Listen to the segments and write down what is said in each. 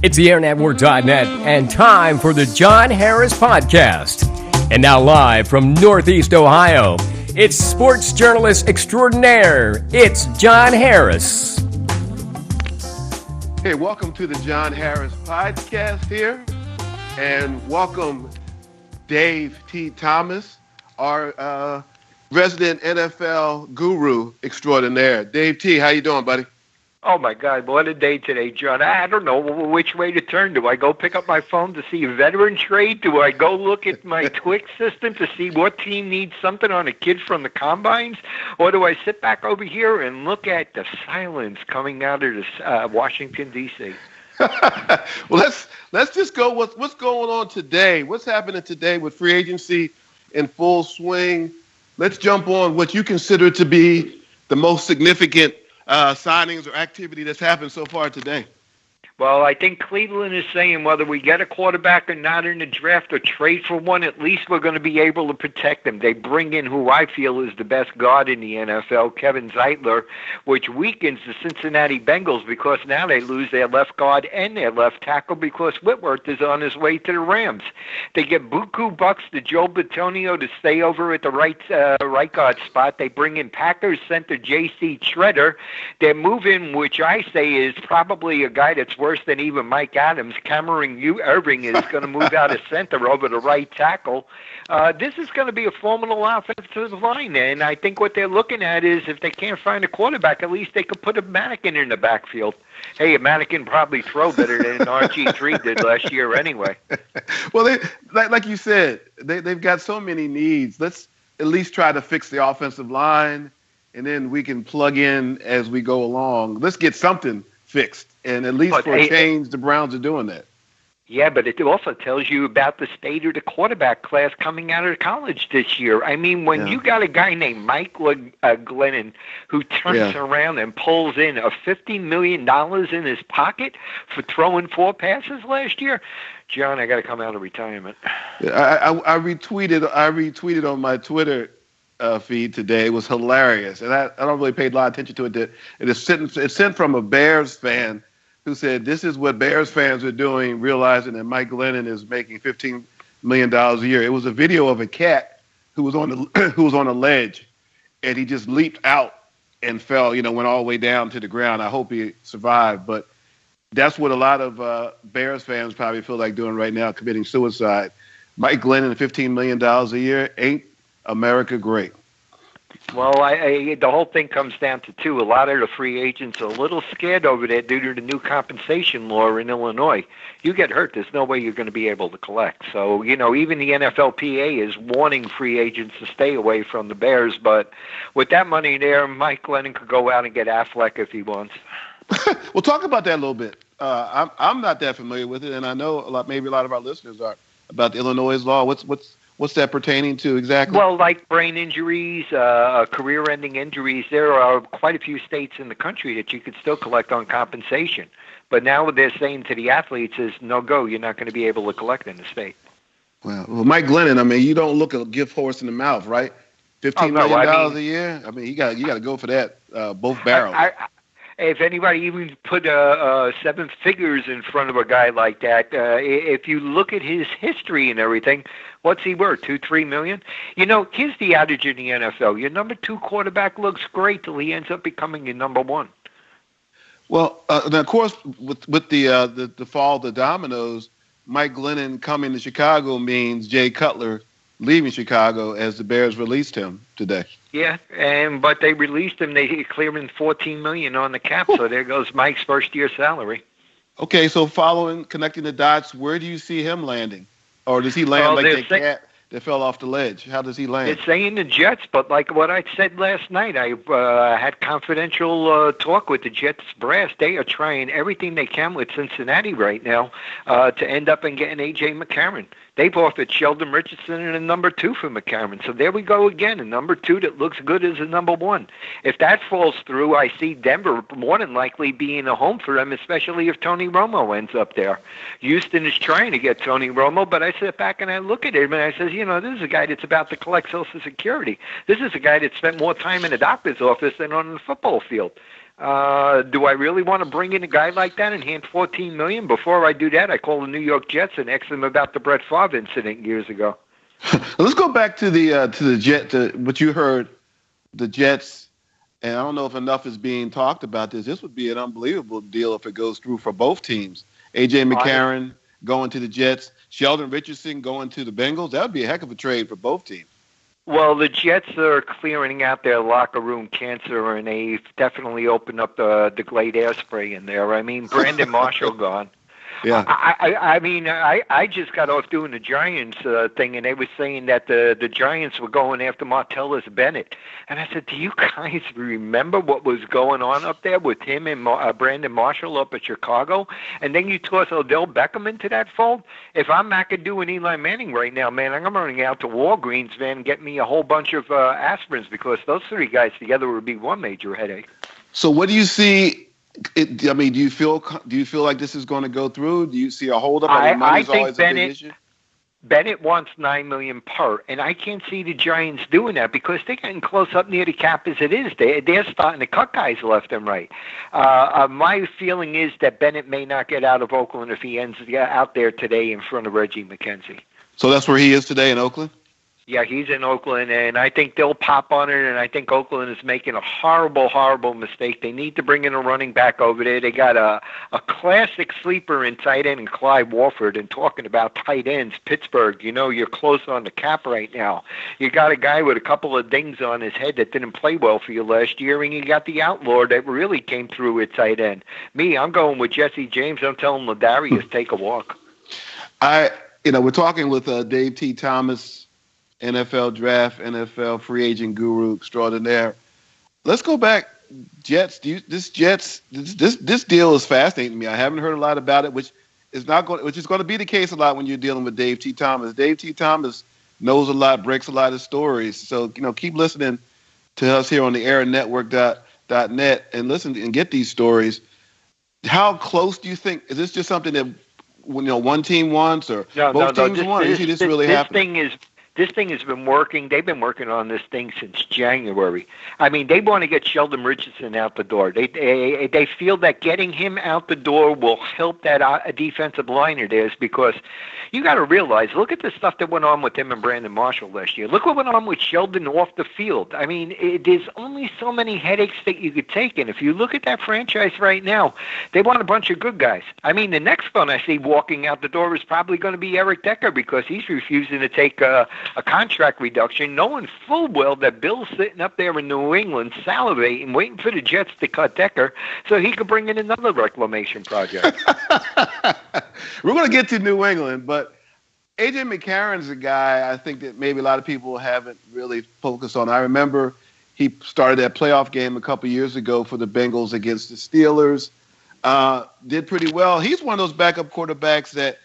It's theairnetwork.net and time for the John Harris Podcast. And now live from Northeast Ohio, it's sports journalist extraordinaire. It's John Harris. Hey, welcome to the John Harris Podcast here. And welcome Dave T. Thomas, our resident NFL guru extraordinaire. Dave T., how you doing, buddy? Oh, my God, what a day today, John. I don't know which way to turn. Do I go pick up my phone to see a veteran trade? Do I go look at my Twix system to see what team needs something on a kid from the Combines? Or do I sit back over here and look at the silence coming out of Washington, D.C.? Well, let's just go what's going on today. What's happening today with free agency in full swing? Let's jump on what you consider to be the most significant signings or activity that's happened so far today. Well, I think Cleveland is saying whether we get a quarterback or not in the draft or trade for one, at least we're going to be able to protect them. They bring in who I feel is the best guard in the NFL, Kevin Zeitler, which weakens the Cincinnati Bengals because now they lose their left guard and their left tackle because Whitworth is on his way to the Rams. They get buku bucks to Joe Bitonio to stay over at the right guard spot. They bring in Packers center J.C. Treader. They're moving, which I say is probably a guy that's worse than even Mike Adams. Cameron Irving is going to move out of center over the right tackle. This is going to be a formidable offensive line, and I think what they're looking at is if they can't find a quarterback, at least they could put a mannequin in the backfield. Hey, a mannequin probably throw better than RG3 did last year anyway. Well, like you said, they've got so many needs. Let's at least try to fix the offensive line, and then we can plug in as we go along. Let's get something fixed. And at least for a change, the Browns are doing that. Yeah, but it also tells you about the state of the quarterback class coming out of college this year. I mean, when you got a guy named Mike Glennon who turns around and pulls in a $50 million in his pocket for throwing 4 passes last year, John, I got to come out of retirement. I retweeted on my Twitter feed today. It was hilarious, and I don't really pay a lot of attention to it. It's sent from a Bears fan who said, "This is what Bears fans are doing, realizing that Mike Glennon is making $15 million a year." It was a video of a cat who was on a ledge, and he just leaped out and fell. Went all the way down to the ground. I hope he survived, but that's what a lot of Bears fans probably feel like doing right now, committing suicide. Mike Glennon, $15 million a year, ain't America great? Well, the whole thing comes down to two. A lot of the free agents are a little scared over there due to the new compensation law in Illinois. You get hurt, there's no way you're going to be able to collect. So, even the NFLPA is warning free agents to stay away from the Bears. But with that money there, Mike Glennon could go out and get Affleck if he wants. Well, talk about that a little bit. I'm not that familiar with it, and I know maybe a lot of our listeners are, about the Illinois law. What's that pertaining to exactly? Well, like brain injuries, career-ending injuries, there are quite a few states in the country that you could still collect on compensation. But now what they're saying to the athletes is, no go, you're not going to be able to collect in the state. Well, Mike Glennon, I mean, you don't look a gift horse in the mouth, right? $15 million a year? I mean, you got to go for that, both barrels. If anybody even put 7 figures in front of a guy like that, if you look at his history and everything, what's he worth, $2-3 million? Here's the adage in the NFL. Your number 2 quarterback looks great till he ends up becoming your number 1. Well, and of course, with the fall of the dominoes, Mike Glennon coming to Chicago means Jay Cutler leaving Chicago as the Bears released him today. Yeah, but they released him. They cleared him $14 million on the cap, so there goes Mike's first-year salary. Okay, so connecting the dots, where do you see him landing? Or does he land like that cat that fell off the ledge? How does he land? It's saying the Jets, but like what I said last night, I had confidential talk with the Jets brass. They are trying everything they can with Cincinnati right now to end up and getting A.J. McCarron. They've offered Sheldon Richardson and a number 2 for McCarron. So there we go again, a number 2 that looks good as a number 1. If that falls through, I see Denver more than likely being a home for them, especially if Tony Romo ends up there. Houston is trying to get Tony Romo, but I sit back and I look at him and I says, this is a guy that's about to collect Social Security. This is a guy that spent more time in a doctor's office than on the football field. Do I really want to bring in a guy like that and hand $14 million? Before I do that, I call the New York Jets and ask them about the Brett Favre incident years ago. Let's go back to the Jet, to what you heard, the Jets, and I don't know if enough is being talked about this. This would be an unbelievable deal if it goes through for both teams. A.J. McCarron going to the Jets, Sheldon Richardson going to the Bengals. That would be a heck of a trade for both teams. Well, the Jets are clearing out their locker room cancer, and they've definitely opened up the Glade air spray in there. I mean, Brandon Marshall gone. Yeah. I just got off doing the Giants thing, and they were saying that the Giants were going after Martellus Bennett. And I said, do you guys remember what was going on up there with him and Brandon Marshall up at Chicago? And then you toss Odell Beckham into that fold? If I'm McAdoo and Eli Manning right now, man, I'm running out to Walgreens, man, and get me a whole bunch of aspirins, because those three guys together would be one major headache. So what do you see? Do you feel like this is going to go through? Do you see a holdup? I think Bennett wants $9 million per, and I can't see the Giants doing that because they're getting close up near the cap as it is. They're starting to cut guys left and right. My feeling is that Bennett may not get out of Oakland if he ends out there today in front of Reggie McKenzie. So that's where he is today in Oakland? Yeah, he's in Oakland, and I think they'll pop on it, and I think Oakland is making a horrible, horrible mistake. They need to bring in a running back over there. They got a classic sleeper in tight end in Clyde Wolford, and talking about tight ends, Pittsburgh, you're close on the cap right now. You got a guy with a couple of dings on his head that didn't play well for you last year, and you got the outlaw that really came through at tight end. I'm going with Jesse James. I'm telling Ladarius, take a walk. We're talking with Dave T. Thomas, NFL draft, NFL free agent guru extraordinaire. Let's go back. Jets. This deal is fascinating to me. I haven't heard a lot about it, which is going to be the case a lot when you're dealing with Dave T. Thomas. Dave T. Thomas knows a lot, breaks a lot of stories. So keep listening to us here on the AirNetwork.net and listen and get these stories. How close do you think? Is this just something that one team wants or both teams want? You see this really happening? This thing has been working. They've been working on this thing since January. They want to get Sheldon Richardson out the door. They feel that getting him out the door will help that defensive line of theirs, because you got to realize, look at the stuff that went on with him and Brandon Marshall last year. Look what went on with Sheldon off the field. There's only so many headaches that you could take. And if you look at that franchise right now, they want a bunch of good guys. The next one I see walking out the door is probably going to be Eric Decker, because he's refusing to take a contract reduction, knowing full well that Bill's sitting up there in New England salivating, waiting for the Jets to cut Decker so he could bring in another reclamation project. We're going to get to New England, but A.J. McCarron's a guy I think that maybe a lot of people haven't really focused on. I remember he started that playoff game a couple years ago for the Bengals against the Steelers. Did pretty well. He's one of those backup quarterbacks that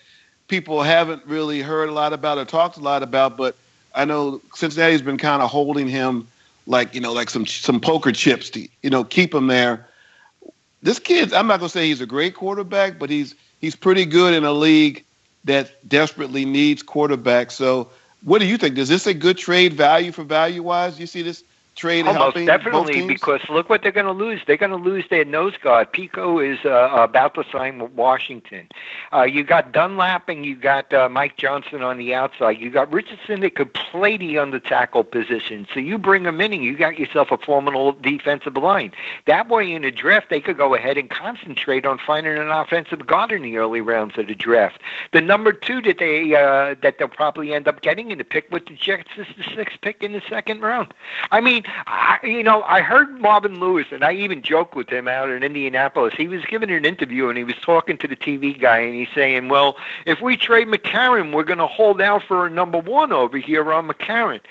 people haven't really heard a lot about or talked a lot about, but I know Cincinnati's been kind of holding him like some poker chips to, keep him there. This kid, I'm not going to say he's a great quarterback, but he's pretty good in a league that desperately needs quarterbacks. So what do you think? Is this a good trade value-wise? You see this trade helping definitely, both teams? Because look what they're going to lose. They're going to lose their nose guard. Pico is about to sign with Washington. You got Dunlap and you got Mike Johnson on the outside. You got Richardson that could play the under tackle position. So you bring them in and you got yourself a formidable defensive line. That way in the draft, they could go ahead and concentrate on finding an offensive guard in the early rounds of the draft. The number 2 that they'll probably end up getting in the pick with the Jets is the 6th pick in the second round. I heard Marvin Lewis, and I even joked with him out in Indianapolis. He was giving an interview, and he was talking to the TV guy, and he's saying, well, if we trade McCarron, we're going to hold out for a number 1 over here on McCarron.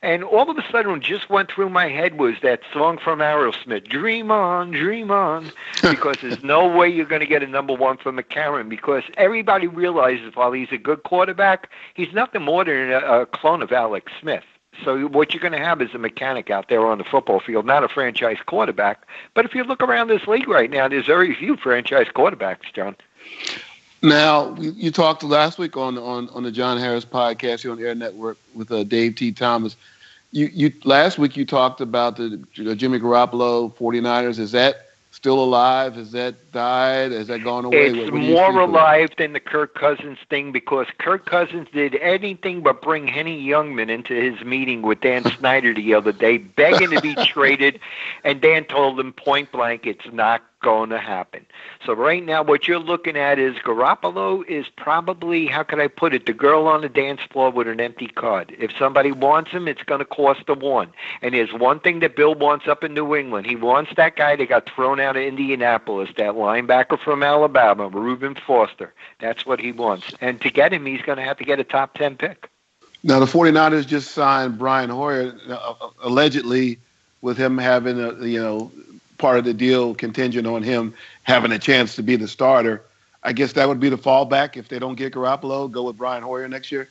And all of a sudden, what just went through my head was that song from Aerosmith, Dream On, Dream On, because there's no way you're going to get a number 1 for McCarron, because everybody realizes while he's a good quarterback, he's nothing more than a clone of Alex Smith. So what you're going to have is a mechanic out there on the football field, not a franchise quarterback. But if you look around this league right now, there's very few franchise quarterbacks, John. Now, you talked last week on the John Harris podcast here on the Air Network with Dave T. Thomas. You last week you talked about the Jimmy Garoppolo 49ers. Is that still alive? Has that died? Has that gone away? It's more alive than the Kirk Cousins thing, because Kirk Cousins did anything but bring Henny Youngman into his meeting with Dan Snyder the other day, begging to be traded, and Dan told him point blank, it's not going to happen. So right now what you're looking at is Garoppolo is probably, how could I put it, the girl on the dance floor with an empty card. If somebody wants him, it's going to cost them one. And there's one thing that Bill wants up in New England. He wants that guy that got thrown out of Indianapolis, that linebacker from Alabama, Reuben Foster. That's what he wants. And to get him, he's going to have to get a top 10 pick. Now, the 49ers just signed Brian Hoyer, allegedly with him having part of the deal contingent on him having a chance to be the starter. I guess that would be the fallback if they don't get Garoppolo, go with Brian Hoyer next year?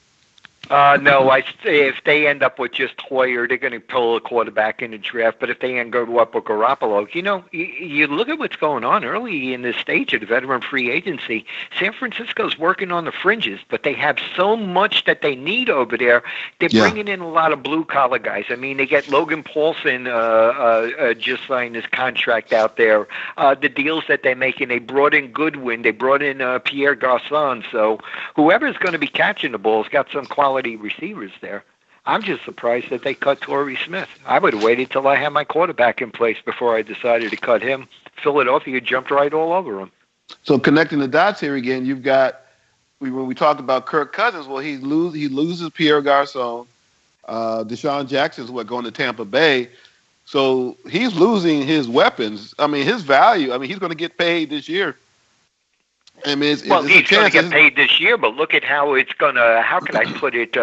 No, if they end up with just Hoyer, they're going to pull a quarterback in the draft. But if they end up with Garoppolo, you look at what's going on early in this stage of the veteran free agency. San Francisco's working on the fringes, but they have so much that they need over there. They're bringing in a lot of blue-collar guys. I mean, they get Logan Paulson just signed his contract out there. The deals that they're making, they brought in Goodwin. They brought in Pierre Garçon. So whoever's going to be catching the ball's got some quality receivers there. I'm just surprised that they cut Torrey Smith. I would have waited till I had my quarterback in place before I decided to cut him. Philadelphia jumped right all over him. So connecting the dots here again, you've got, when we talked about Kirk Cousins, well, he loses Pierre Garçon. Deshaun Jackson's going to Tampa Bay. So he's losing his weapons. I mean, his value. I mean, he's going to get paid this year. I mean, he's going to get paid this year, but look at how it's going to, how can I put it,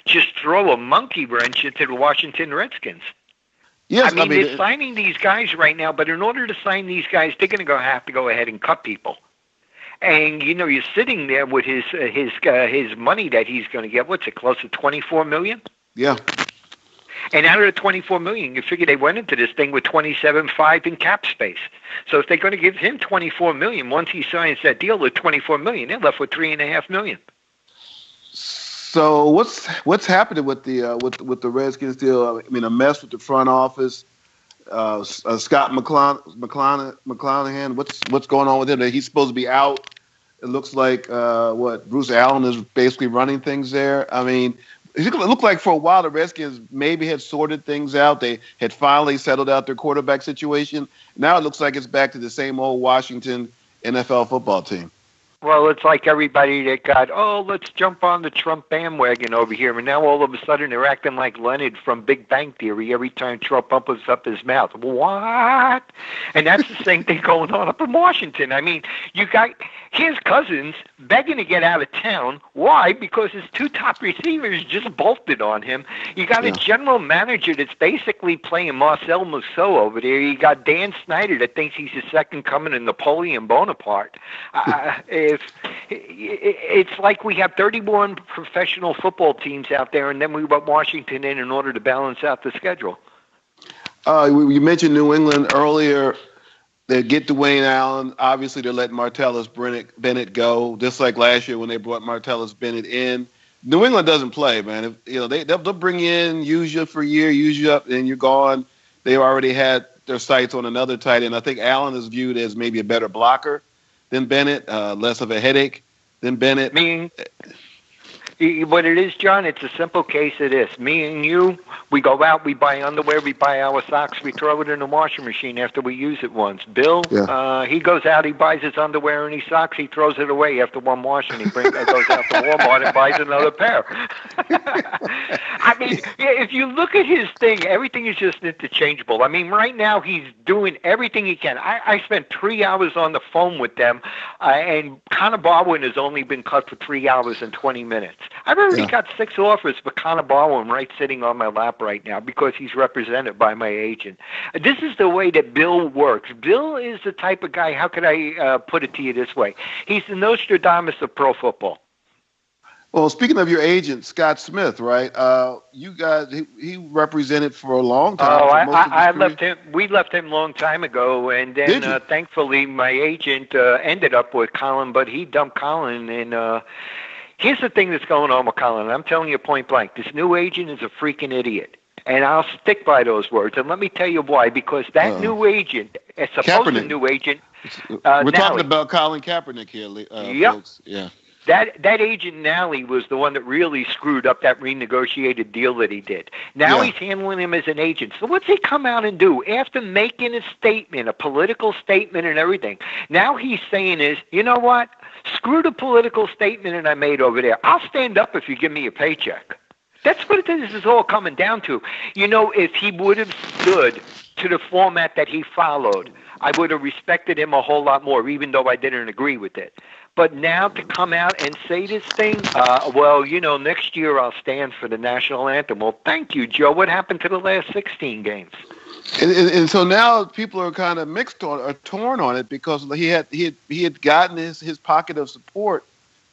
just throw a monkey wrench into the Washington Redskins. Yes, I mean, they're signing these guys right now, but in order to sign these guys, they're going to have to go ahead and cut people. And, you're sitting there with his money that he's going to get, what's it, close to $24 million? Yeah. And out of the $24 million, you figure they went into this thing with $27.5 in cap space. So if they're going to give him $24 million, once he signs that deal with $24 million, they're left with $3.5 million. So what's happening with the Redskins deal? I mean, a mess with the front office. Scott McClanahan. What's going on with him? He's supposed to be out. It looks like Bruce Allen is basically running things there. I mean, it looked like for a while the Redskins maybe had sorted things out. They had finally settled out their quarterback situation. Now it looks like it's back to the same old Washington NFL football team. Well, it's like everybody that got, let's jump on the Trump bandwagon over here. And now all of a sudden they're acting like Leonard from Big Bang Theory every time Trump opens up his mouth. What? And that's the same thing going on up in Washington. I mean, you got his Cousins begging to get out of town. Why? Because his two top receivers just bolted on him. You got a general manager that's basically playing Marcel Mousseau over there. You got Dan Snyder that thinks he's the second coming of Napoleon Bonaparte. It's like we have 31 professional football teams out there, and then we put Washington in order to balance out the schedule. You mentioned New England earlier. They get Dwayne Allen. Obviously, they're letting Martellus Bennett go, just like last year when they brought Martellus Bennett in. New England doesn't play, man. They'll bring you in, use you for a year, use you up, and you're gone. They already had their sights on another tight end. I think Allen is viewed as maybe a better blocker than Bennett, less of a headache than Bennett. What it is, John, it's a simple case of this. Me and you, we go out, we buy underwear, we buy our socks, we throw it in the washing machine after we use it once. Bill, he goes out, he buys his underwear and his socks, he throws it away after one wash, and he goes out to Walmart and buys another pair. I mean, if you look at his thing, everything is just interchangeable. I mean, right now he's doing everything he can. I spent 3 hours on the phone with them, and Connor Barwin has only been cut for 3 hours and 20 minutes. I've already got 6 offers for Connor Barwin right sitting on my lap right now because he's represented by my agent. This is the way that Bill works. Bill is the type of guy, how could I put it to you this way? He's the Nostradamus of pro football. Well, speaking of your agent, Scott Smith, right? You guys, he represented for a long time. I left him. We left him a long time ago, and then thankfully my agent ended up with Colin, but he dumped Colin. And here's the thing that's going on with Colin. And I'm telling you point blank, this new agent is a freaking idiot. And I'll stick by those words. And let me tell you why. Because that new agent, a supposed Kaepernick. new agent. We're talking about Colin Kaepernick here, Yep. folks. Yeah. That agent Nally was the one that really screwed up that renegotiated deal that he did. Now he's handling him as an agent. So what's he come out and do after making a statement, a political statement and everything? Now he's saying is, you know what? Screw the political statement that I made over there. I'll stand up if you give me a paycheck. That's what this is all coming down to. You know, if he would have stood to the format that he followed, I would have respected him a whole lot more, even though I didn't agree with it. But now to come out and say this thing, well, you know, next year I'll stand for the national anthem. Well, thank you, Joe. What happened to the last 16 games? And so now people are kind of mixed on or torn on it because he had gotten his pocket of support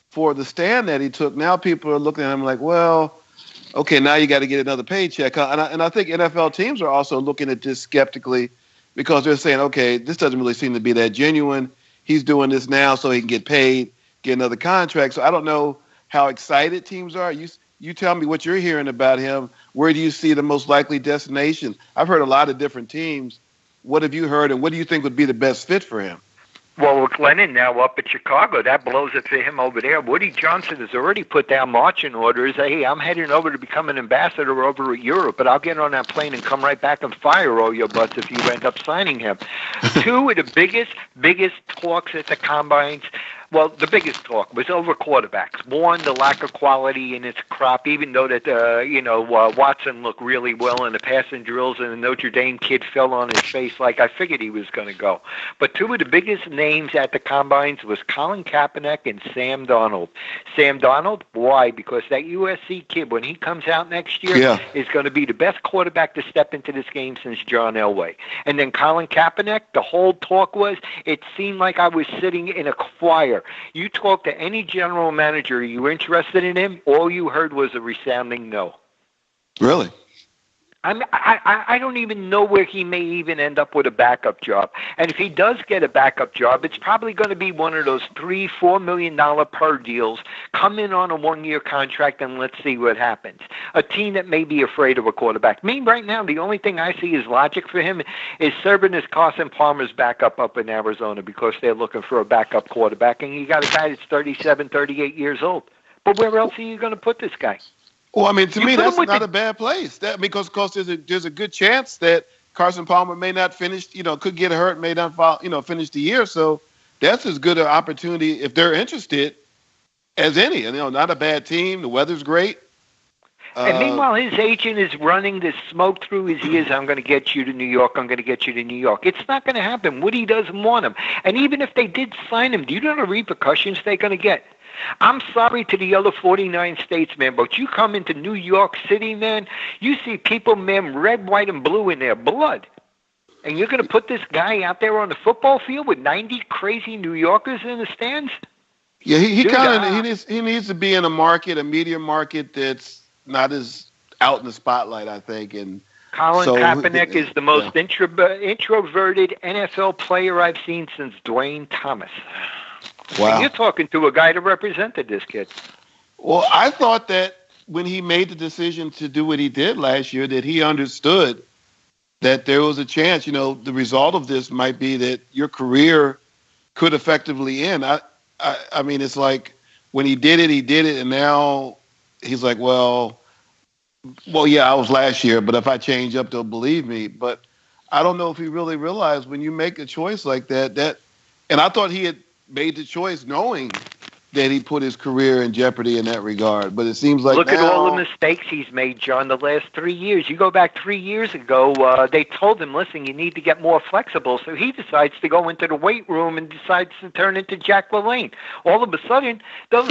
for the stand that he took. Now people are looking at him like, well, okay, now you got to get another paycheck. And I think NFL teams are also looking at this skeptically because they're saying, okay, this doesn't really seem to be that genuine. He's doing this now so he can get paid, get another contract. So I don't know how excited teams are. You tell me what you're hearing about him. Where do you see the most likely destination? I've heard a lot of different teams. What have you heard, and what do you think would be the best fit for him? Well, with Glennon now up at Chicago, that blows it for him over there. Woody Johnson has already put down marching orders. Hey, I'm heading over to become an ambassador over at Europe, but I'll get on that plane and come right back and fire all your butts if you end up signing him. Two of the biggest talks at the combines. Well, the biggest talk was over quarterbacks. One, the lack of quality in its crop, even though that, Watson looked really well in the passing drills and the Notre Dame kid fell on his face like I figured he was going to go. But two of the biggest names at the combines was Colin Kaepernick and Sam Darnold. Sam Darnold, why? Because that USC kid, when he comes out next year, is going to be the best quarterback to step into this game since John Elway. And then Colin Kaepernick, the whole talk was, it seemed like I was sitting in a choir. You talk to any general manager, are you interested in him? All you heard was a resounding no. Really? I don't even know where he may even end up with a backup job. And if he does get a backup job, it's probably going to be one of those $3-4 million per deals. Come in on a one-year contract and let's see what happens. A team that may be afraid of a quarterback. Me, right now, the only thing I see is logic for him is serving as Carson Palmer's backup up in Arizona because they're looking for a backup quarterback. And you got a guy that's 37, 38 years old. But where else are you going to put this guy? Well, I mean, to me, that's not a bad place. Because there's a good chance that Carson Palmer may not finish, could get hurt, may not finish the year. So that's as good an opportunity if they're interested as any. Not a bad team. The weather's great. And meanwhile, his agent is running this smoke through his ears. I'm going to get you to New York. I'm going to get you to New York. It's not going to happen. Woody doesn't want him. And even if they did sign him, do you know the repercussions they're going to get? I'm sorry to the other 49 states, man, but you come into New York City, man, you see people, man, red, white, and blue in their blood. And you're going to put this guy out there on the football field with 90 crazy New Yorkers in the stands? Yeah, he needs to be in a media market that's not as out in the spotlight, I think. And Colin Kaepernick is the most introverted NFL player I've seen since Dwayne Thomas. Wow. And you're talking to a guy that represented this kid. Well, I thought that when he made the decision to do what he did last year, that he understood that there was a chance, the result of this might be that your career could effectively end. I mean, it's like when he did it, and now he's like, well, yeah, I was last year, but if I change up, they'll believe me. But I don't know if he really realized when you make a choice like that, and I thought he had made the choice knowing that he put his career in jeopardy in that regard. But it seems like Look at all the mistakes he's made, John, the last 3 years. You go back 3 years ago, they told him, listen, you need to get more flexible. So he decides to go into the weight room and decides to turn into Jack LaLanne. All of a sudden, those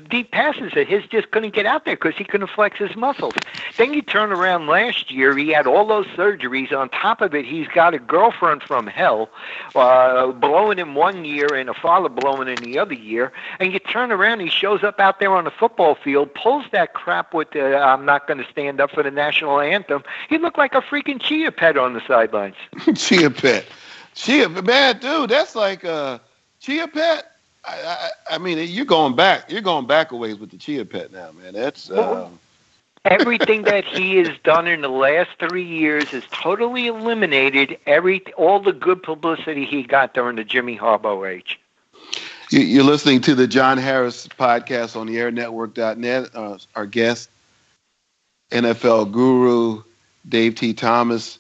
deep passes of his just couldn't get out there because he couldn't flex his muscles. Then you turn around last year, he had all those surgeries. On top of it, he's got a girlfriend from hell blowing him 1 year and a father blowing in the other year. And you turn around, he shows up out there on the football field, pulls that crap with I'm not going to stand up for the national anthem. He looked like a freaking chia pet on the sidelines. Chia pet. Man, dude, that's like a chia pet. I mean, you're going back a ways with the chia pet now, man. That's Everything that he has done in the last 3 years has totally eliminated all the good publicity he got during the Jimmy Harbaugh age. You're listening to the John Harris podcast on the airnetwork.net. Our guest, NFL guru, Dave T. Thomas.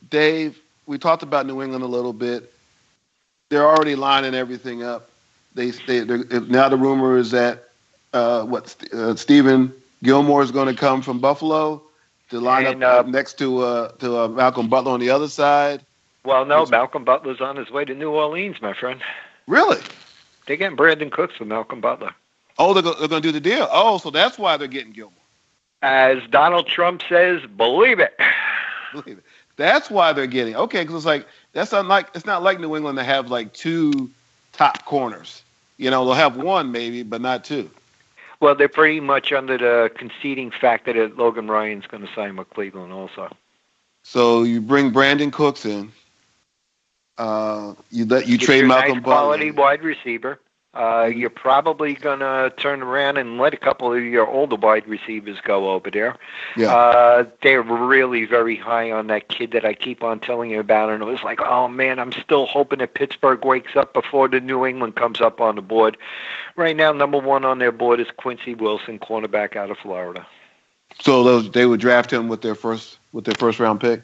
Dave, we talked about New England a little bit. They're already lining everything up. Now the rumor is that Stephen Gilmore is going to come from Buffalo to line up next to Malcolm Butler on the other side. Well, no, Malcolm Butler's on his way to New Orleans, my friend. Really? They're getting Brandon Cooks for Malcolm Butler. Oh, they're going to do the deal. Oh, so that's why they're getting Gilmore. As Donald Trump says, believe it. Believe it. That's why they're getting. Okay, because it's not like New England to have like two top corners. They'll have one maybe, but not two. Well, they're pretty much under the conceding factor that Logan Ryan's going to sign with Cleveland also. So you bring Brandon Cooks in. You trade Malcolm Butler. Quality wide receiver. You're probably going to turn around and let a couple of your older wide receivers go over there. Yeah. They're really very high on that kid that I keep on telling you about, and it was like, oh, man, I'm still hoping that Pittsburgh wakes up before the New England comes up on the board. Right now, number one on their board is Quincy Wilson, cornerback out of Florida. So they would draft him with their first round pick?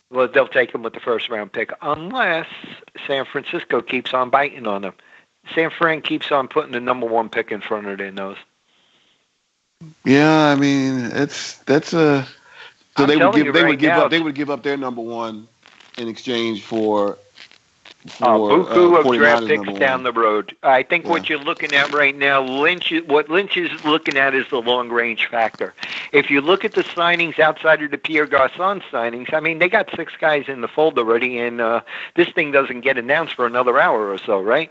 Well, they'll take him with the first round pick unless San Francisco keeps on biting on them. San Fran keeps on putting the number one pick in front of their nose. Yeah, I mean that's a. So they would give up their number one in exchange for buku of draft picks down the road. I think what you're looking at right now, what Lynch is looking at is the long-range factor. If you look at the signings outside of the Pierre Garçon signings, I mean, they got 6 guys in the fold already, and this thing doesn't get announced for another hour or so, right?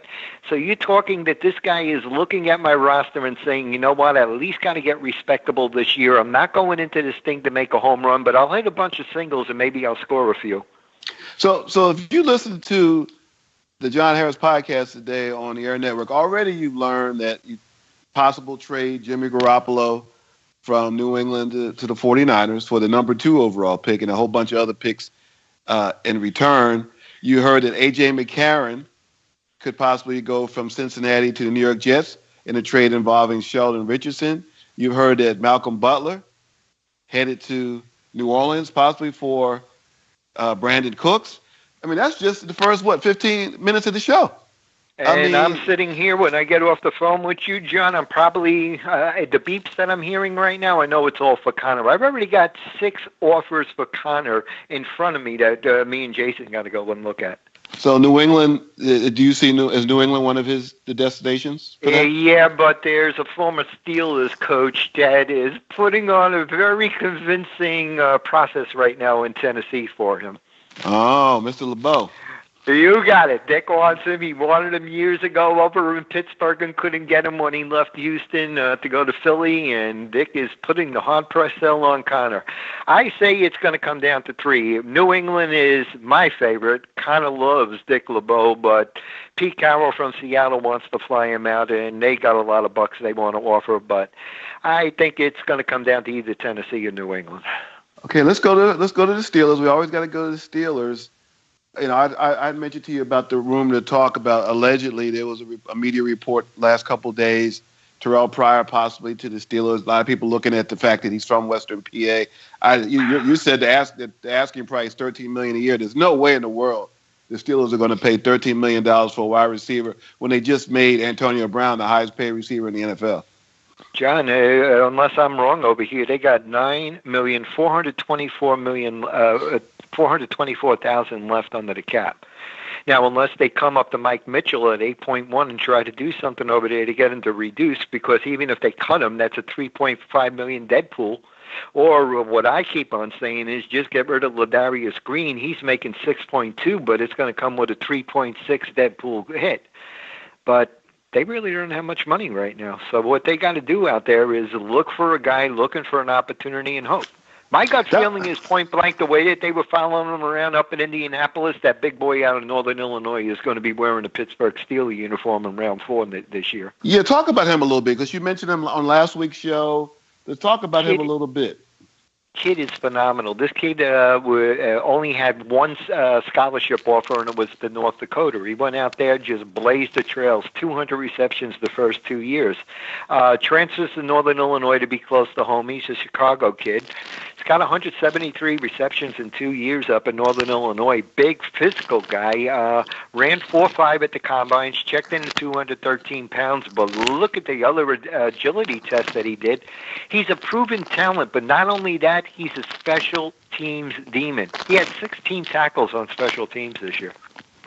So you're talking that this guy is looking at my roster and saying, you know what, I at least got to get respectable this year. I'm not going into this thing to make a home run, but I'll hit a bunch of singles and maybe I'll score a few. So if you listen to the John Harris podcast today on the Air Network, already you've learned that possible trade Jimmy Garoppolo from New England to the 49ers for the number 2 overall pick and a whole bunch of other picks in return. You heard that A.J. McCarron could possibly go from Cincinnati to the New York Jets in a trade involving Sheldon Richardson. You've heard that Malcolm Butler headed to New Orleans, possibly for Brandon Cooks. I mean, that's just the first, 15 minutes of the show. And I'm sitting here when I get off the phone with you, John. I'm probably, the beeps that I'm hearing right now, I know it's all for Connor. I've already got 6 offers for Connor in front of me that me and Jason got to go and look at. So New England, do you see is New England one of the destinations for that? Yeah, but there's a former Steelers coach that is putting on a very convincing process right now in Tennessee for him. Oh, Mr. LeBeau. You got it. Dick wants him. He wanted him years ago over in Pittsburgh and couldn't get him when he left Houston to go to Philly, and Dick is putting the hard-pressed sell on Connor. I say it's going to come down to 3. New England is my favorite. Connor loves Dick LeBeau, but Pete Carroll from Seattle wants to fly him out, and they got a lot of bucks they want to offer, but I think it's going to come down to either Tennessee or New England. Okay, let's go to the Steelers. We always got to go to the Steelers. You know, I mentioned to you about the rumor to talk about allegedly there was a media report last couple of days, Terrell Pryor possibly to the Steelers. A lot of people looking at the fact that he's from Western PA. You said the asking price $13 million a year. There's no way in the world the Steelers are going to pay $13 million for a wide receiver when they just made Antonio Brown the highest paid receiver in the NFL. John, unless I'm wrong over here, they got $9,424,000 left under the cap. Now, unless they come up to Mike Mitchell at 8.1 and try to do something over there to get him to reduce, because even if they cut him, that's a $3.5 million dead pool. Or what I keep on saying is just get rid of Ladarius Green. He's making 6.2, but it's going to come with a 3.6 dead pool hit. But they really don't have much money right now. So what they got to do out there is look for a guy looking for an opportunity and hope. My gut feeling is point blank the way that they were following him around up in Indianapolis, that big boy out of Northern Illinois is going to be wearing a Pittsburgh Steelers uniform in round 4 this year. Yeah, talk about him a little bit because you mentioned him on last week's show. Let's talk about him a little bit. Kid is phenomenal. This kid only had one scholarship offer, and it was to North Dakota. He went out there, just blazed the trails, 200 receptions the first 2 years. Transfers to Northern Illinois to be close to home. He's a Chicago kid. He's got 173 receptions in 2 years up in Northern Illinois. Big physical guy. Ran 4.5 at the combines, checked in at 213 pounds, but look at the other agility test that he did. He's a proven talent, but not only that, he's a special teams demon. He had 16 tackles on special teams this year.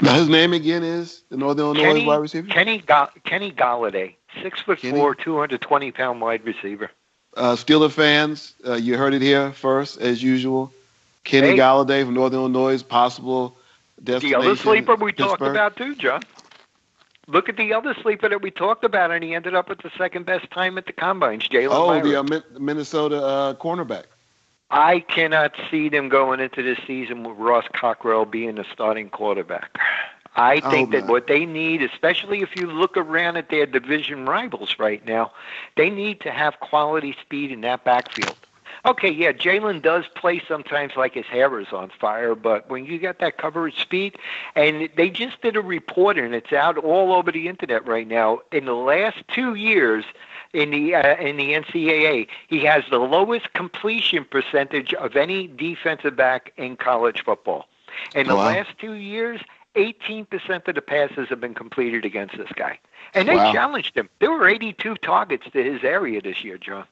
Now his name again is the Northern Illinois wide receiver? Kenny Galladay, 6'4", 220-pound wide receiver. Steeler fans, you heard it here first, as usual. Kenny Galladay from Northern Illinois, possible destination. The other sleeper we Pittsburgh. talked about too, John. Look at the other sleeper that we talked about, and he ended up at the second best time at the combines, Jalen Myers. The Minnesota cornerback. I cannot see them going into this season with Ross Cockrell being the starting quarterback. I think that what they need, especially if you look around at their division rivals right now, they need to have quality speed in that backfield. Okay, yeah, Jalen does play sometimes like his hair is on fire, but when you got that coverage speed, and they just did a report, and it's out all over the internet right now, in the last 2 years in the NCAA, he has the lowest completion percentage of any defensive back in college football. In the last 2 years, 18% of the passes have been completed against this guy. And they challenged him. There were 82 targets to his area this year, John.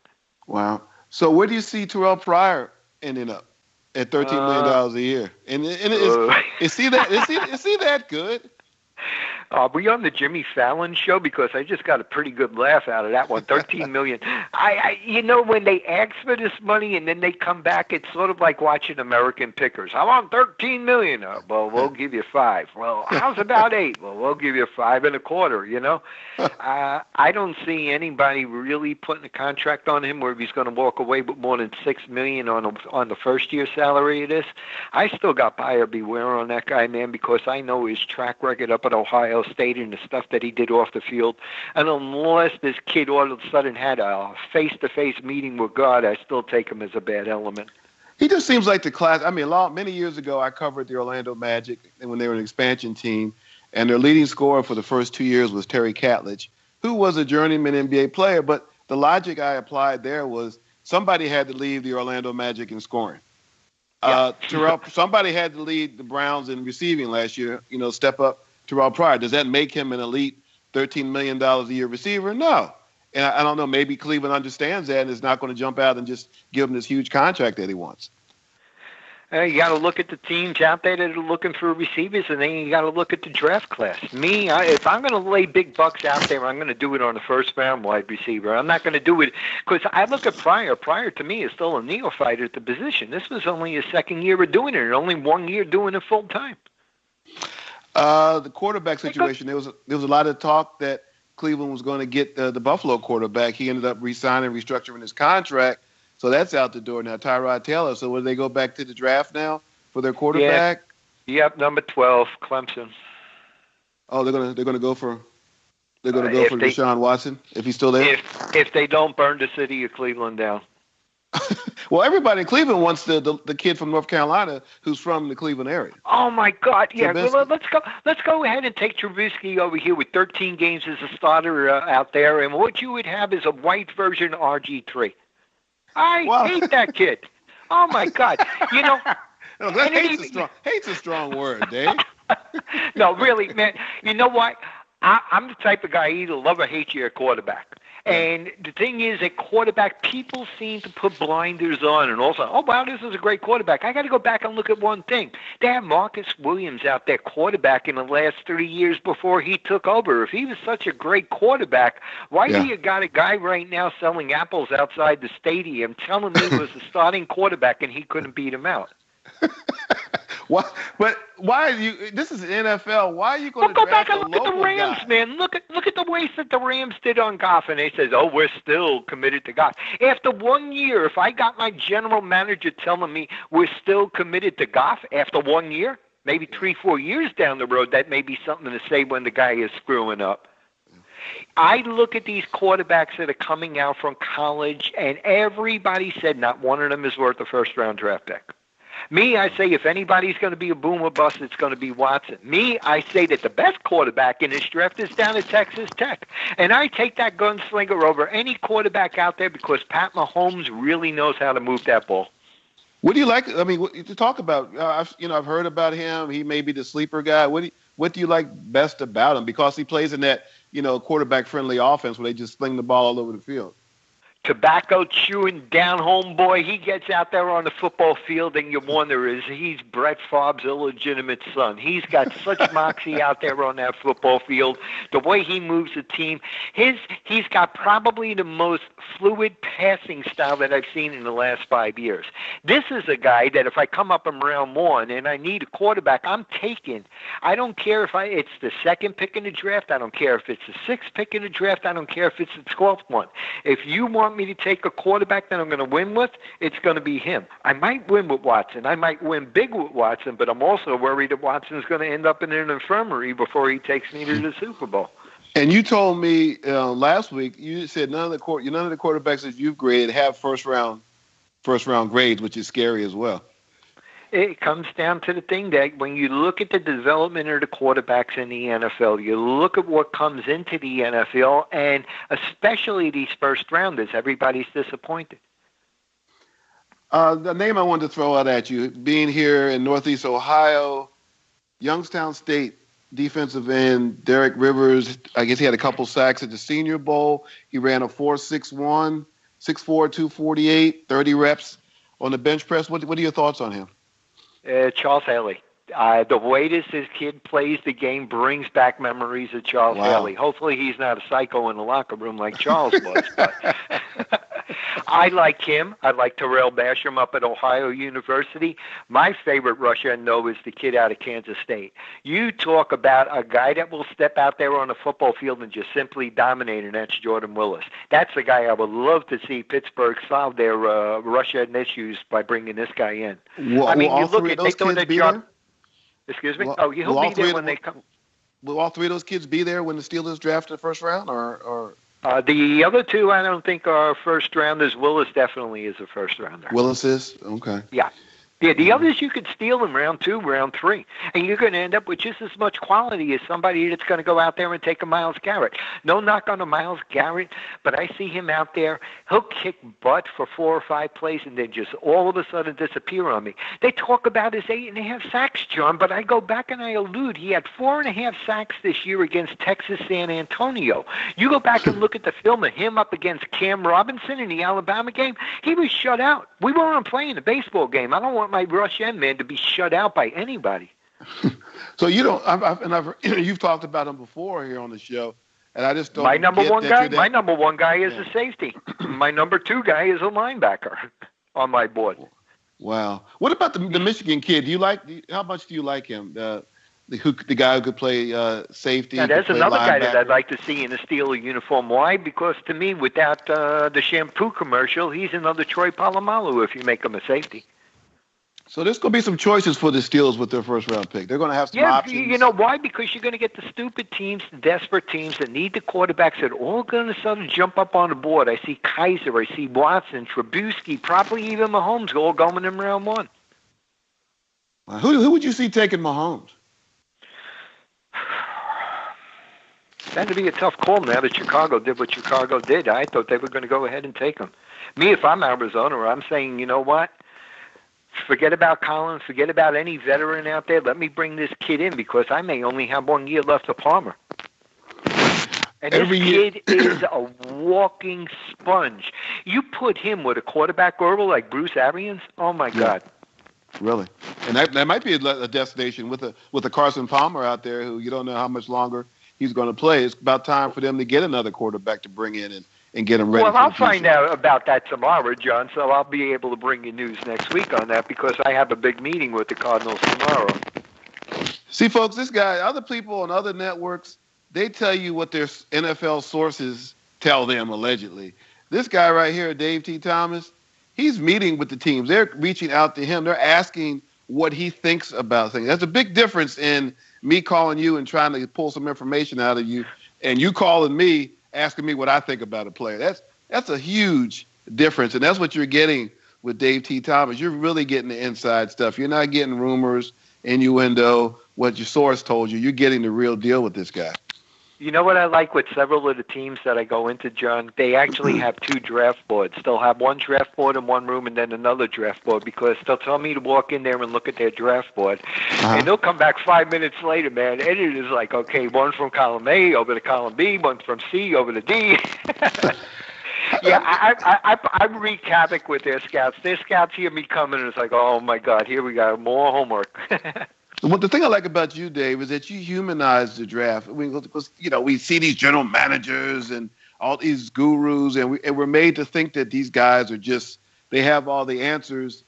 Wow. So where do you see Terrell Pryor ending up at $13 million a year? And is he that good? Are we on the Jimmy Fallon show? Because I just got a pretty good laugh out of that one. $13 million. When they ask for this money and then they come back, it's sort of like watching American Pickers. I want $13 million. Well, we'll give you $5 million. Well, how's about $8 million? Well, we'll give you $5.25 million. I don't see anybody really putting a contract on him where he's going to walk away with more than $6 million on the first year salary of this. I still got buyer beware on that guy, man, because I know his track record up at Ohio State and the stuff that he did off the field. And unless this kid all of a sudden had a face-to-face meeting with God, I still take him as a bad element. He just seems like the class. I mean, many years ago, I covered the Orlando Magic when they were an expansion team, and their leading scorer for the first 2 years was Terry Catledge, who was a journeyman NBA player. But the logic I applied there was somebody had to lead the Orlando Magic in scoring. Somebody had to lead the Browns in receiving last year, step up Terrell Pryor. Does that make him an elite $13 million a year receiver? No. And I don't know, maybe Cleveland understands that and is not going to jump out and just give him this huge contract that he wants. You got to look at the teams out there that are looking for receivers, and then you got to look at the draft class. If I'm going to lay big bucks out there, I'm going to do it on the first round wide receiver. I'm not going to do it because I look at Pryor. Pryor, to me, is still a neophyte at the position. This was only his second year of doing it, and only 1 year doing it full time. The quarterback situation, there was a lot of talk that Cleveland was going to get the Buffalo quarterback. He ended up re-signing, restructuring his contract. So that's out the door now, Tyrod Taylor. So will they go back to the draft now for their quarterback? Yeah. Yep, number 12, Clemson. Oh, they're gonna go for Deshaun Watson if he's still there. If they don't burn the city of Cleveland down. Well, everybody in Cleveland wants the kid from North Carolina who's from the Cleveland area. Oh my God! Yeah, well, let's go ahead and take Trubisky over here with 13 games as a starter out there, and what you would have is a white version of RG3. I hate that kid. Oh my God! No, hate's a strong word, Dave. No, really, man. You know what? I'm the type of guy either love or hate your quarterback. And the thing is, at quarterback, people seem to put blinders on and also, oh, wow, this is a great quarterback. I got to go back and look at one thing. They had Marcus Williams out there quarterback in the last 3 years before he took over. If he was such a great quarterback, why do you got a guy right now selling apples outside the stadium telling me he was the starting quarterback and he couldn't beat him out? But why are you? This is NFL. Why are you going to go draft back and look at the Rams, guy? Man? Look at the ways that the Rams did on Goff, and they says, "Oh, we're still committed to Goff." After 1 year, if I got my general manager telling me we're still committed to Goff after 1 year, maybe 3-4 years down the road, that may be something to say when the guy is screwing up. I look at these quarterbacks that are coming out from college, and everybody said not one of them is worth a first-round draft pick. Me, I say if anybody's going to be a boom or bust, it's going to be Watson. Me, I say that the best quarterback in this draft is down at Texas Tech. And I take that gunslinger over any quarterback out there because Pat Mahomes really knows how to move that ball. What do you like? I mean, to talk about, I've heard about him. He may be the sleeper guy. What do you like best about him? Because he plays in that, quarterback-friendly offense where they just sling the ball all over the field. Tobacco chewing down home boy. He gets out there on the football field, and you wonder, is he's Brett Favre's illegitimate son? He's got such moxie out there on that football field. The way he moves the team, he's got probably the most fluid passing style that I've seen in the last 5 years. This is a guy that if I come up in round one and I need a quarterback, I'm taking. I don't care if it's the second pick in the draft. I don't care if it's the sixth pick in the draft. I don't care if it's the 12th one. If you want me to take a quarterback that I'm going to win with, it's going to be him. I might win with Watson. I might win big with Watson, but I'm also worried that Watson's going to end up in an infirmary before he takes me to the Super Bowl. And you told me last week, you said none of the quarterbacks that you've graded have first round grades, which is scary as well. It comes down to the thing that when you look at the development of the quarterbacks in the NFL, you look at what comes into the NFL, and especially these first rounders, everybody's disappointed. The name I wanted to throw out at you, being here in Northeast Ohio, Youngstown State defensive end, Derek Rivers, I guess he had a couple sacks at the Senior Bowl. He ran a 4.61, 6'4", 248, 30 reps on the bench press. What are your thoughts on him? Charles Haley. The way this kid plays the game brings back memories of Charles Haley. Hopefully he's not a psycho in the locker room like Charles was. But I like him. I like Terrell Basham up at Ohio University. My favorite rusher, though, is the kid out of Kansas State. You talk about a guy that will step out there on the football field and just simply dominate, and that's Jordan Willis. That's the guy I would love to see Pittsburgh solve their rush-end issues by bringing this guy in. Well, I mean, you look at they doing their job. Excuse me? He'll be there when they come. Will all three of those kids be there when the Steelers draft in the first round, or? The other two I don't think are first rounders. Willis definitely is a first rounder. Willis is? Okay. Yeah. Yeah, the others you could steal in round 2, round 3, and you're going to end up with just as much quality as somebody that's going to go out there and take a Myles Garrett. No knock on a Myles Garrett, but I see him out there. He'll kick butt for 4 or 5 plays and then just all of a sudden disappear on me. They talk about his 8.5 sacks, John, but I go back and I allude. He had 4.5 sacks this year against Texas San Antonio. You go back and look at the film of him up against Cam Robinson in the Alabama game. He was shut out. We weren't playing a baseball game. I don't want my rush end man to be shut out by anybody. So you don't, you've talked about him before here on the show, and I just don't. My number one guy is a safety. My number 2 guy is a linebacker on my board. Wow. What about the Michigan kid? How much do you like him? The guy who could play safety. Now, there's another guy that I'd like to see in a Steeler uniform. Why? Because to me, without the shampoo commercial, he's another Troy Polamalu if you make him a safety. So there's going to be some choices for the Steelers with their first-round pick. They're going to have some options. You know why? Because you're going to get the stupid teams, the desperate teams that need the quarterbacks that are all going to suddenly jump up on the board. I see Kaiser, I see Watson, Trubisky, probably even Mahomes all going in round 1. Who would you see taking Mahomes? That'd be a tough call now that Chicago did what Chicago did. I thought they were going to go ahead and take him. Me, if I'm Arizona, I'm saying, you know what? Forget about Collins. Forget about any veteran out there. Let me bring this kid in because I may only have 1 year left of Palmer. And this kid is a walking sponge. You put him with a quarterback guru like Bruce Arians, oh, my God. Really? And that might be a destination with a Carson Palmer out there who you don't know how much longer he's going to play. It's about time for them to get another quarterback to bring in and get him ready. Well, I'll find out about that tomorrow, John, so I'll be able to bring you news next week on that because I have a big meeting with the Cardinals tomorrow. See, folks, this guy, other people on other networks, they tell you what their NFL sources tell them, allegedly. This guy right here, Dave T. Thomas, he's meeting with the teams. They're reaching out to him. They're asking what he thinks about things. That's a big difference in me calling you and trying to pull some information out of you and you calling me, asking me what I think about a player. That's a huge difference, and that's what you're getting with Dave T. Thomas. You're really getting the inside stuff. You're not getting rumors, innuendo, what your source told you. You're getting the real deal with this guy. You know what I like with several of the teams that I go into, John? They actually have two draft boards. They'll have one draft board in one room and then another draft board, because they'll tell me to walk in there and look at their draft board. And they'll come back 5 minutes later, man, and it is like, okay, one from column A over to column B, one from C over to D. Yeah, I wreak havoc with their scouts. Their scouts hear me coming, and it's like, oh, my God, here we go, more homework. Well, the thing I like about you, Dave, is that you humanize the draft. We see these general managers and all these gurus, and we're made to think that these guys are just, they have all the answers.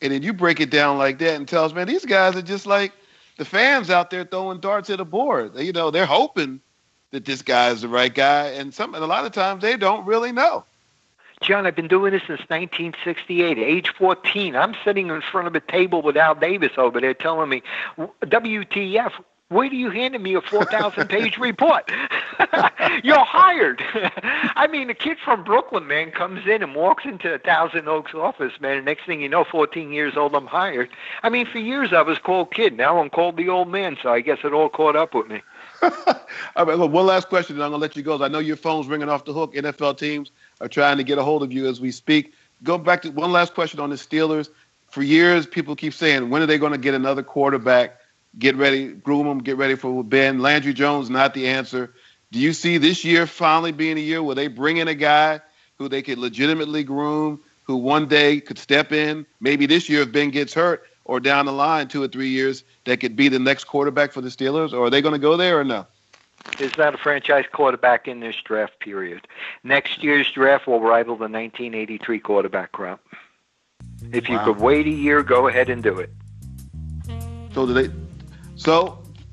And then you break it down like that and tell us, man, these guys are just like the fans out there throwing darts at a board. They're hoping that this guy is the right guy, and a lot of times they don't really know. John, I've been doing this since 1968. Age 14, I'm sitting in front of a table with Al Davis over there telling me, WTF, where do you hand me a 4,000-page report? You're hired. I mean, a kid from Brooklyn, man, comes in and walks into a Thousand Oaks office, man, and next thing you know, 14 years old, I'm hired. I mean, for years I was called kid. Now I'm called the old man, so I guess it all caught up with me. All right, look, one last question, and I'm going to let you go. I know your phone's ringing off the hook. NFL teams are trying to get a hold of you as we speak. Go back to one last question on the Steelers. For years, people keep saying, when are they going to get another quarterback? Get ready, groom them, get ready for Ben. Landry Jones, not the answer. Do you see this year finally being a year where they bring in a guy who they could legitimately groom, who one day could step in, maybe this year if Ben gets hurt, or down the line 2 or 3 years, that could be the next quarterback for the Steelers? Or are they going to go there or no? There's not a franchise quarterback in this draft period. Next year's draft will rival the 1983 quarterback crop. If you could wait a year, go ahead and do it. So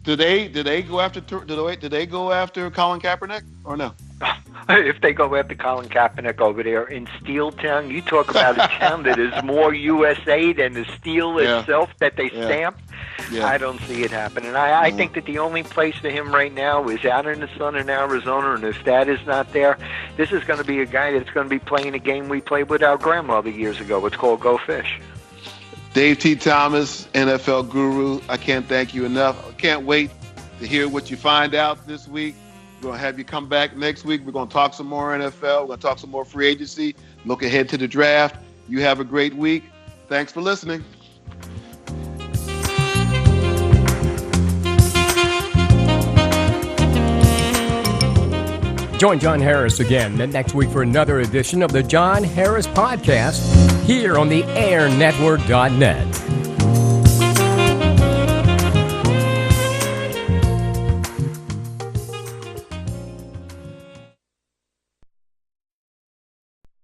do they go after Colin Kaepernick or no? If they go after Colin Kaepernick over there in Steel Town, you talk about a town that is more USA than the steel itself that they stamp. Yeah. I don't see it happening. I think that the only place for him right now is out in the sun in Arizona, and if that is not there, this is going to be a guy that's going to be playing a game we played with our grandmother years ago. It's called Go Fish. Dave T. Thomas, NFL guru, I can't thank you enough. I can't wait to hear what you find out this week. We're going to have you come back next week. We're going to talk some more NFL. We're going to talk some more free agency. Look ahead to the draft. You have a great week. Thanks for listening. Join John Harris again next week for another edition of the John Harris Podcast here on the AirNetwork.net.